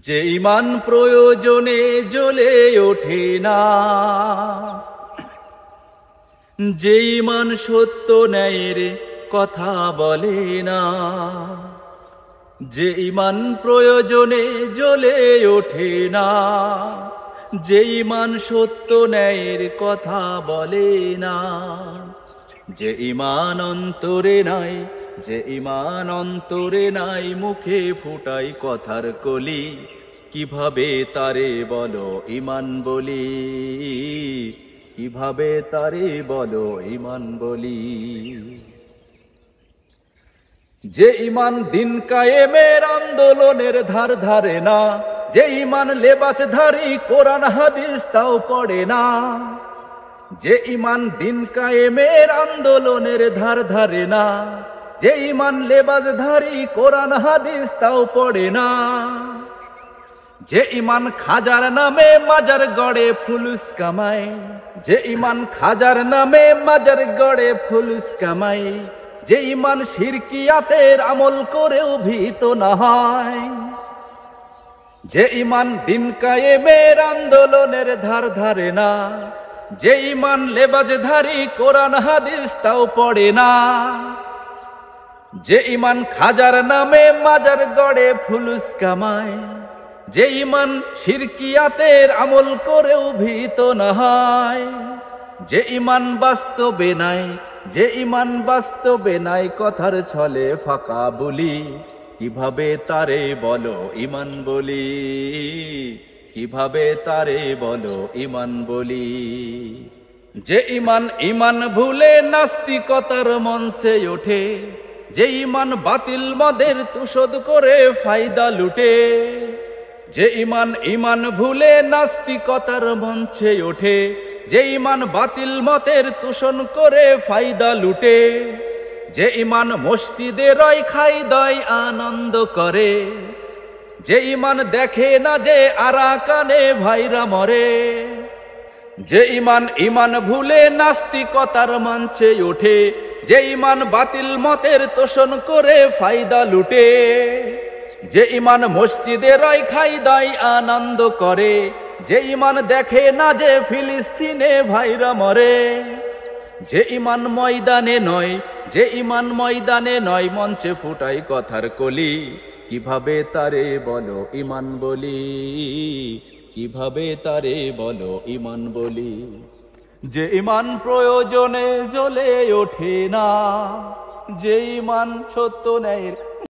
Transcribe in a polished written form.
যে ঈমান প্রয়োজনে জ্বলে ওঠে না, যে ঈমান সত্য ন্যায়ের কথা বলে না, যে ঈমান প্রয়োজনে জ্বলে ওঠে না, যে ঈমান সত্য ন্যায়ের কথা বলে না, যে ঈমান অন্তরে নাই, যে ঈমান অন্তরে নাই, মুখে ফুটাই কথার কলি, কিভাবে তারে বলো ঈমান বলি, কিভাবে তারে বলো ঈমান বলি। যে ঈমান দিন কায়েমের আন্দোলনের ধার ধারে না, যে ঈমান লেবাসধারী কোরআন হাদিস তাও পড়ে না, যে ঈমান দিন কায়েমের আন্দোলনের ধার ধারে না, যে ঈমান লেবাসধারী কোরআন হাদিস তাও পড়ে না, যে ঈমান খাজার নামে মাজার গড়ে ফুলুস কামায়, যে ঈমান খাজার নামে মাজার গড়ে ফুলুস কামায়, যে ঈমান শিরকিয়াতের আমল করেও ভীত না হয়, যে ঈমান দিন কায়েমের আন্দোলনের ধার ধারে না, যে ঈমান লেবাসধারী কোরআন হাদিস তাও পড়ে না, যে ঈমান খাজার নামে মাজার গড়ে ফুলুস কামায়, যে ঈমান শিরকিয়াতের আমল করেও ভীত না হয়, যে ঈমান বাস্তবে নাই, যে ঈমান বাস্তবে নাই, কথার ছলে ফাঁকা বলি, কিভাবে তারে বলো ঈমান বলি, কিভাবে তারে বলো ঈমান বলি। যে ঈমান ঈমান ভুলে নাস্তিকতার মঞ্চে ওঠে, যে ঈমান বাতিল মদের তুষদ করে ফায়দা লুটে, যে ঈমান ঈমান ভুলে নাস্তিকতার মঞ্চে ওঠে, যে ঈমান বাতিল মতের তুষণ করে ফায়দা লুটে, যে ঈমান মসজিদে রয় খাই দয় আনন্দ করে, যে ঈমান দেখে না যে আরাকানে ভাইরা মরে, যে ঈমান ঈমান ভুলে নাস্তিকতার মঞ্চে ওঠে, যে ঈমান বাতিল মতের তোষণ করে ফায়দা লুটে, যে ঈমান মসজিদে রয় খাই দায় আনন্দ করে, যে ঈমান দেখে না যে ফিলিস্তিনে ভাইরা মরে, যে ঈমান ময়দানে নয়, যে ঈমান ময়দানে নয়, মঞ্চে ফুটাই কথার কলি, কিভাবে তারে বলো ঈমান বলি, কিভাবে তারে বলো ঈমান বলি। যে ঈমান প্রয়োজনে জ্বলে ওঠে না, যে ঈমান সত্য ন্যায়ের